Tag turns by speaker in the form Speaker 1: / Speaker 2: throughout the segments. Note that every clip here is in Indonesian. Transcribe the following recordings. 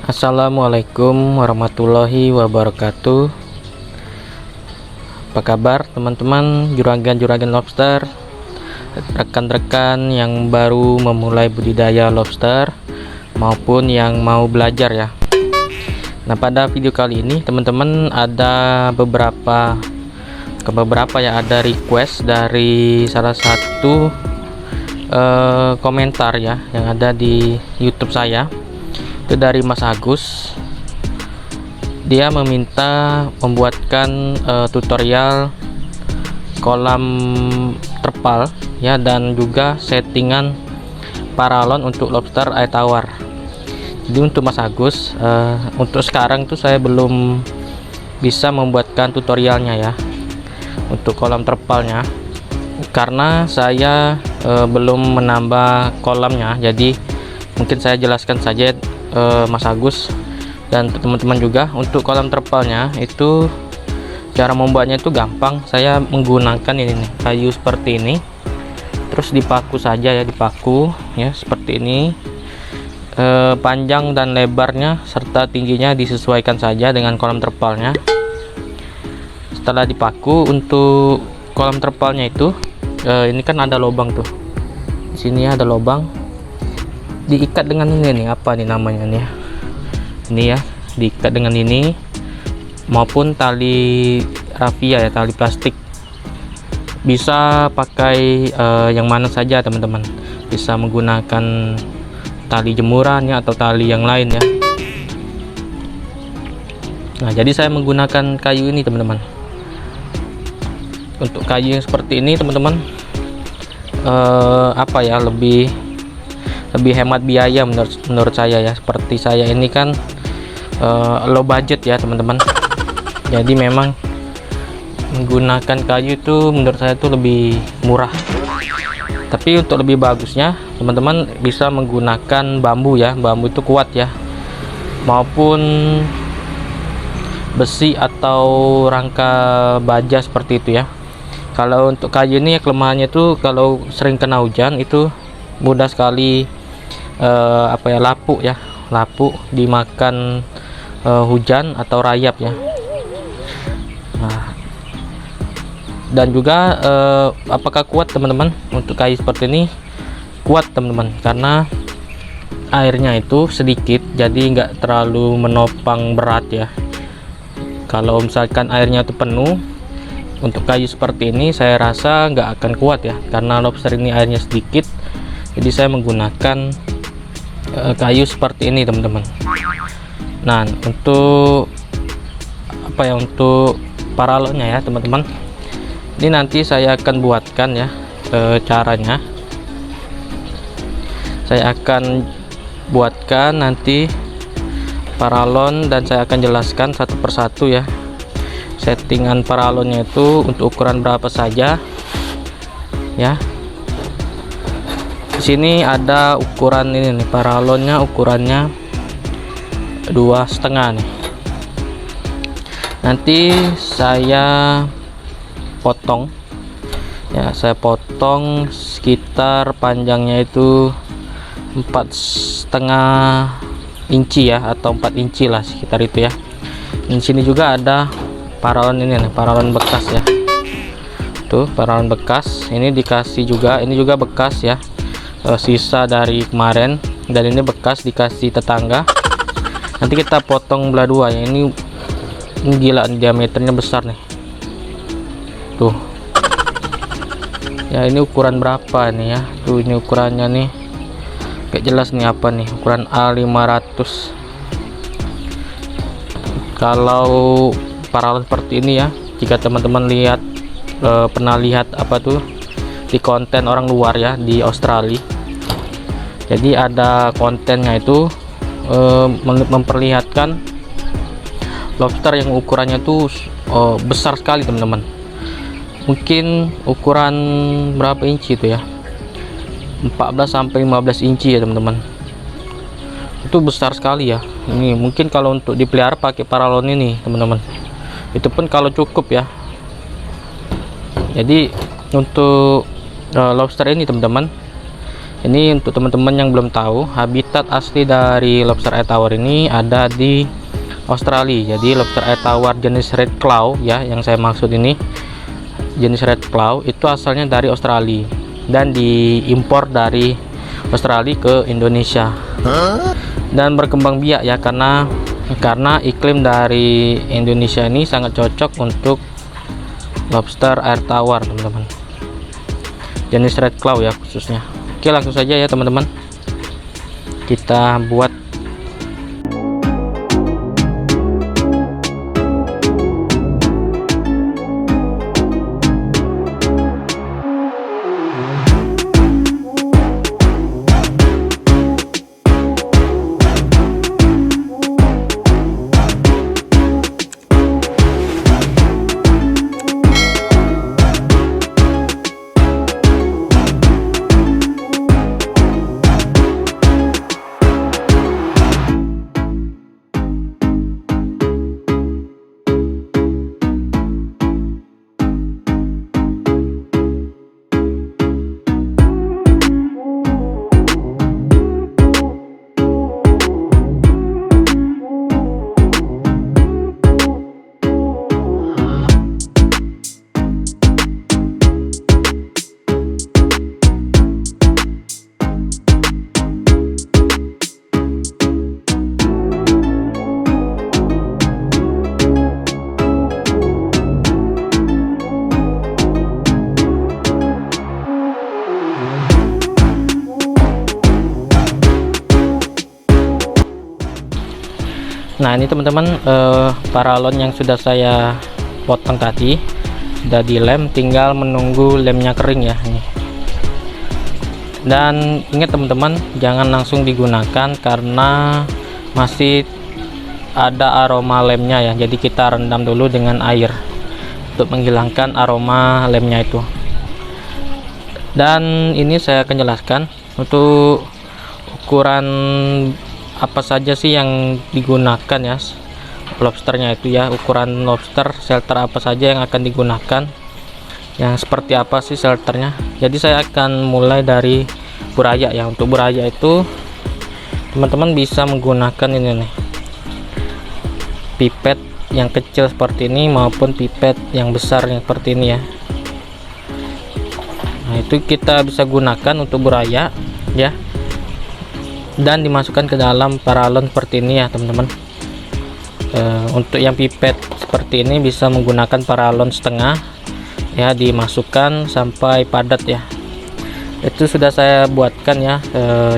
Speaker 1: Assalamualaikum warahmatullahi wabarakatuh. Apa kabar teman-teman juragan-juragan lobster, rekan-rekan yang baru memulai budidaya lobster maupun yang mau belajar ya. Nah, pada video kali ini teman-teman ada beberapa request dari salah satu komentar ya yang ada di YouTube saya. Itu dari Mas Agus. Dia meminta membuatkan tutorial kolam terpal ya, dan juga settingan paralon untuk lobster air tawar. Jadi untuk Mas Agus, untuk sekarang tuh saya belum bisa membuatkan tutorialnya ya untuk kolam terpalnya, karena saya belum menambah kolamnya. Jadi mungkin saya jelaskan saja Mas Agus dan teman-teman juga. Untuk kolam terpalnya itu cara membuatnya itu gampang. Saya menggunakan ini nih, kayu seperti ini, terus dipaku saja ya, dipaku ya seperti ini. Panjang dan lebarnya serta tingginya disesuaikan saja dengan kolam terpalnya. Setelah dipaku, untuk kolam terpalnya itu ini kan ada lubang tuh, di sini ada lubang, diikat dengan ini nih, apa nih namanya nih ya, ini ya, diikat dengan ini maupun tali rafia ya, tali plastik. Bisa pakai yang mana saja teman-teman, bisa menggunakan tali jemuran ya atau tali yang lain ya. Nah, jadi saya menggunakan kayu ini teman-teman. Untuk kayu yang seperti ini teman-teman, apa ya, lebih hemat biaya menurut saya ya. Seperti saya ini kan low budget ya teman-teman, jadi memang menggunakan kayu itu menurut saya itu lebih murah. Tapi untuk lebih bagusnya teman-teman bisa menggunakan bambu ya, bambu itu kuat ya, maupun besi atau rangka baja seperti itu ya. Kalau untuk kayu ini ya, kelemahannya itu kalau sering kena hujan itu mudah sekali lapuk ya, lapuk dimakan hujan atau rayap ya. Nah, dan juga apakah kuat teman-teman? Untuk kayu seperti ini kuat teman-teman, karena airnya itu sedikit, jadi nggak terlalu menopang berat ya. Kalau misalkan airnya itu penuh, untuk kayu seperti ini saya rasa nggak akan kuat ya, karena lobster ini airnya sedikit. Jadi saya menggunakan kayu seperti ini teman-teman. Nah, untuk apa ya, untuk paralonnya ya teman-teman, ini nanti saya akan buatkan ya caranya. Saya akan buatkan nanti paralon dan saya akan jelaskan satu persatu ya, settingan paralonnya itu untuk ukuran berapa saja ya. Di sini ada ukuran ini nih, paralonnya ukurannya 2,5 nih. Nanti saya potong ya, saya potong sekitar panjangnya itu 4,5 inci ya, atau 4 inci lah sekitar itu ya. Di sini juga ada paralon ini nih, paralon bekas ya. Tuh paralon bekas, ini dikasih juga, ini juga bekas ya, sisa dari kemarin, dan ini bekas dikasih tetangga. Nanti kita potong belah dua ya. Ini gila, diameternya besar nih tuh ya. Ini ukuran berapa nih ya, tuh ini ukurannya nih kayak jelas nih, apa nih, ukuran A500. Kalau paralon seperti ini ya, jika teman-teman lihat pernah lihat apa tuh di konten orang luar ya, di Australia, jadi ada kontennya itu memperlihatkan lobster yang ukurannya tuh besar sekali teman-teman. Mungkin ukuran berapa inci itu ya, 14 sampai 15 inci ya teman-teman. Itu besar sekali ya. Ini mungkin kalau untuk dipelihara pakai paralon ini teman-teman, itu pun kalau cukup ya. Jadi untuk lobster ini teman-teman, Ini untuk teman-teman yang belum tahu, habitat asli dari lobster air tawar ini ada di Australia. Jadi lobster air tawar jenis red claw ya, yang saya maksud ini jenis red claw itu asalnya dari Australia dan diimpor dari Australia ke Indonesia. Dan berkembang biak ya, karena iklim dari Indonesia ini sangat cocok untuk lobster air tawar teman-teman, jenis red claw ya khususnya. Oke, langsung saja ya teman-teman, kita buat. Nah ini teman-teman, paralon yang sudah saya potong tadi sudah dilem, tinggal menunggu lemnya kering ya ini. Dan ingat teman-teman, jangan langsung digunakan karena masih ada aroma lemnya ya, jadi kita rendam dulu dengan air untuk menghilangkan aroma lemnya itu. Dan ini saya akan jelaskan untuk ukuran apa saja sih yang digunakan ya lobsternya itu ya, ukuran lobster shelter apa saja yang akan digunakan, yang seperti apa sih shelternya. Jadi saya akan mulai dari buraya ya. Untuk buraya itu teman-teman bisa menggunakan ini nih, pipet yang kecil seperti ini maupun pipet yang besar yang seperti ini ya. Nah itu kita bisa gunakan untuk buraya ya, dan dimasukkan ke dalam paralon seperti ini ya teman-teman. Untuk yang pipet seperti ini bisa menggunakan paralon setengah ya, dimasukkan sampai padat ya. Itu sudah saya buatkan ya,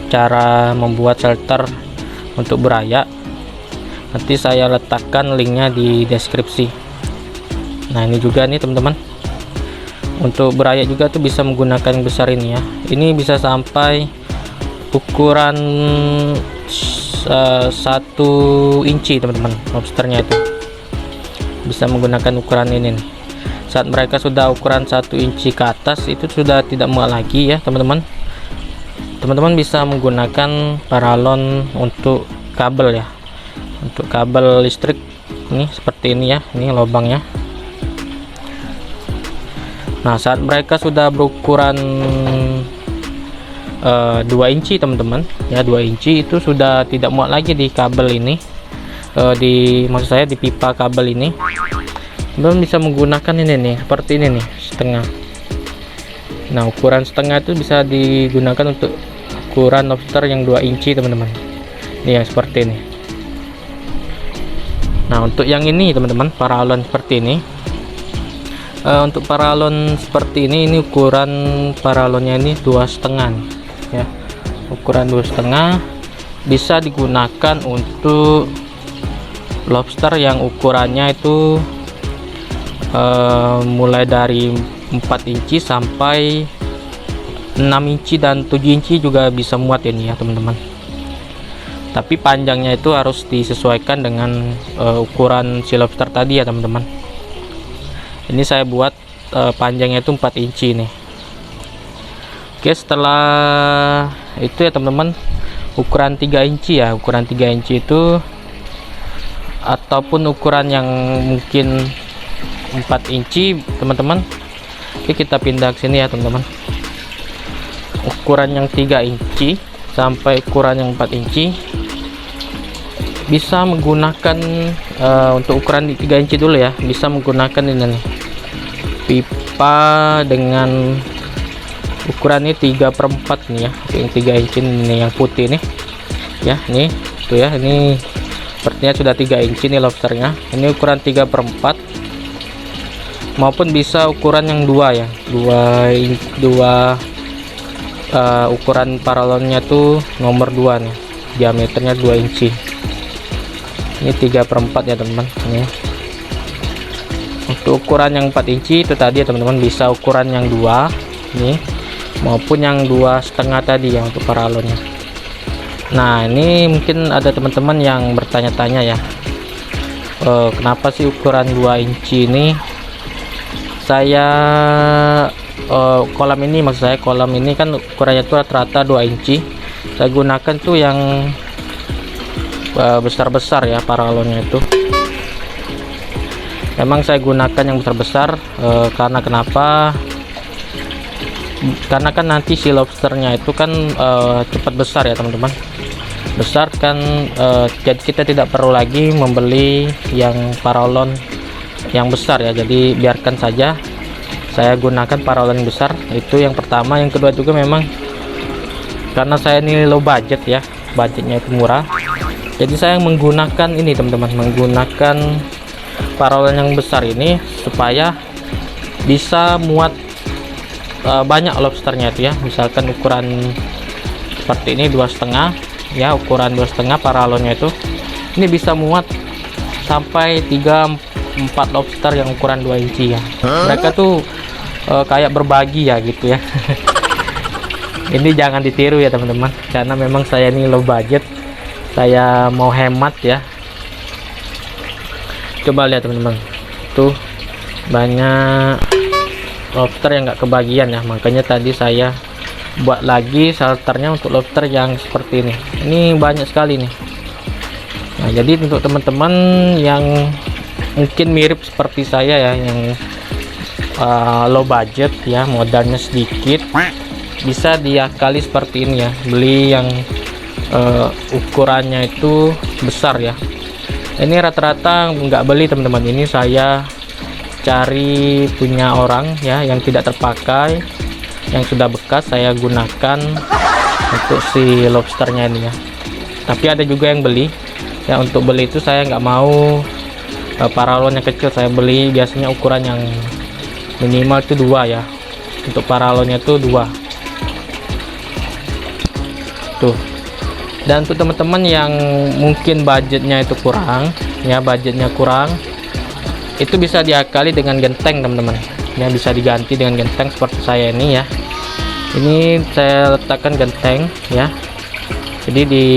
Speaker 1: cara membuat shelter untuk buraya. Nanti saya letakkan linknya di deskripsi. Nah ini juga nih teman-teman, untuk buraya juga tuh bisa menggunakan yang besar ini ya. Ini bisa sampai ukuran 1 inci teman-teman, lobsternya itu bisa menggunakan ukuran ini nih. Saat mereka sudah ukuran 1 inci ke atas itu sudah tidak muat lagi ya teman-teman. Teman-teman bisa menggunakan paralon untuk kabel ya, untuk kabel listrik ini seperti ini ya, ini lubangnya. Nah saat mereka sudah berukuran 2 inci teman-teman ya, 2 inci itu sudah tidak muat lagi di kabel ini, maksud saya di pipa kabel ini. Teman bisa menggunakan ini nih, seperti ini nih, setengah. Nah ukuran setengah itu bisa digunakan untuk ukuran lobster yang 2 inci teman-teman, ini yang seperti ini. Nah untuk yang ini teman-teman, paralon seperti ini, untuk paralon seperti ini ukuran paralonnya ini 2,5 nih ya, ukuran 2,5 bisa digunakan untuk lobster yang ukurannya itu mulai dari 4 inci sampai 6 inci dan 7 inci juga bisa muat ini ya teman-teman. Tapi panjangnya itu harus disesuaikan dengan ukuran si lobster tadi ya teman-teman. Ini saya buat panjangnya itu 4 inci nih. Oke, setelah itu ya teman-teman, ukuran 3 inci ya, ukuran 3 inci itu ataupun ukuran yang mungkin 4 inci teman-teman. Oke, kita pindah ke sini ya teman-teman. ukuran yang 3 inci sampai ukuran yang 4 inci bisa menggunakan untuk ukuran di 3 inci dulu ya, bisa menggunakan ini nih, pipa dengan ukuran ini 3/4 nih ya, yang 3 inci ini yang putih nih ya, nih tuh ya, ini sepertinya sudah 3 inci nih lobsternya. Ini ukuran 3/4 maupun bisa ukuran yang 2 ya, 2 ukuran paralonnya tuh nomor 2 nih, diameternya 2 inci. Ini 3/4 ya teman-teman. Ini untuk ukuran yang 4 inci itu tadi ya teman-teman, bisa ukuran yang 2 nih maupun yang 2,5 tadi ya untuk paralonnya. Nah, ini mungkin ada teman-teman yang bertanya-tanya ya, kenapa sih ukuran 2 inci ini saya kolam ini, maksud saya kolam ini kan ukurannya tuh rata-rata 2 inci, saya gunakan tuh yang besar-besar ya paralonnya itu. Memang saya gunakan yang besar-besar karena kenapa? Karena kan nanti si lobsternya itu kan cepat besar ya teman-teman, besar kan, jadi kita tidak perlu lagi membeli yang paralon yang besar ya, jadi biarkan saja saya gunakan paralon yang besar. Itu yang pertama. Yang kedua juga memang karena saya ini low budget ya, budgetnya itu murah, jadi saya menggunakan ini teman-teman, menggunakan paralon yang besar ini supaya bisa muat banyak lobsternya itu ya. Misalkan ukuran seperti ini 2,5 ya, ukuran 2,5 paralonnya itu, ini bisa muat sampai 3-4 lobster yang ukuran 2 inci ya. Mereka tuh kayak berbagi ya gitu ya. Ini jangan ditiru ya teman-teman, karena memang saya ini low budget, saya mau hemat ya. Coba lihat teman-teman, tuh banyak lobster yang nggak kebagian ya, makanya tadi saya buat lagi shelternya untuk lobster yang seperti ini. Ini banyak sekali nih. Nah, jadi untuk teman-teman yang mungkin mirip seperti saya ya, yang low budget ya, modalnya sedikit, bisa diakali seperti ini ya, beli yang ukurannya itu besar ya. Ini rata-rata nggak beli teman-teman, ini saya cari punya orang ya yang tidak terpakai, yang sudah bekas, saya gunakan untuk si lobsternya ini ya. Tapi ada juga yang beli ya, untuk beli itu saya nggak mau paralon yang kecil, saya beli biasanya ukuran yang minimal itu 2 ya, untuk paralonnya itu 2 tuh. Dan untuk teman-teman yang mungkin budgetnya itu kurang ya, budgetnya kurang, itu bisa diakali dengan genteng teman-teman ya, bisa diganti dengan genteng seperti saya ini ya. Ini saya letakkan genteng ya, jadi di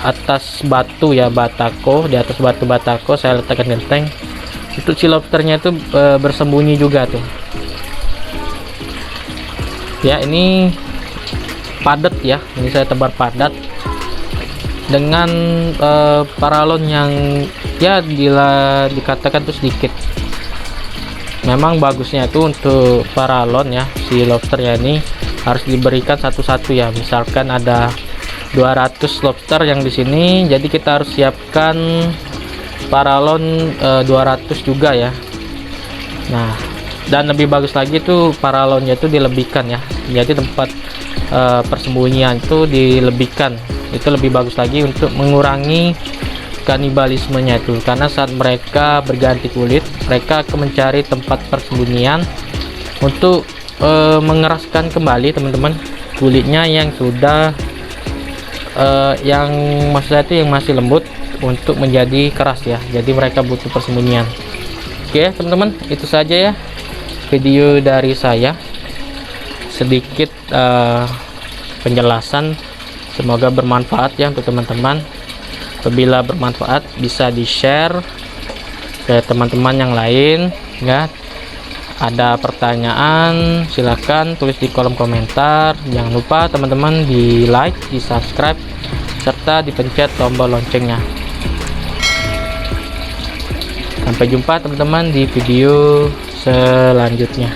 Speaker 1: atas batu ya, batako, di atas batu batako saya letakkan genteng. Untuk si lobsternya itu bersembunyi juga tuh ya. Ini padat ya, ini saya tebar padat dengan paralon yang ya dikatakan tuh sedikit. Memang bagusnya itu untuk paralon ya, si lobster ya ini harus diberikan satu-satu ya. Misalkan ada 200 lobster yang di sini, jadi kita harus siapkan paralon 200 juga ya. Nah, dan lebih bagus lagi tuh paralonnya itu dilebihkan ya, jadi tempat persembunyian itu dilebihkan, itu lebih bagus lagi untuk mengurangi kanibalismenya itu. Karena saat mereka berganti kulit, mereka akan mencari tempat persembunyian untuk mengeraskan kembali teman-teman kulitnya yang sudah yang maksud saya itu yang masih lembut untuk menjadi keras ya. Jadi mereka butuh persembunyian. Oke teman-teman, itu saja ya video dari saya, sedikit penjelasan, semoga bermanfaat ya untuk teman-teman. Apabila bermanfaat bisa di share ke teman-teman yang lain ya. Ada pertanyaan silahkan tulis di kolom komentar. Jangan lupa teman-teman di like, di subscribe, serta dipencet tombol loncengnya. Sampai jumpa teman-teman di video selanjutnya.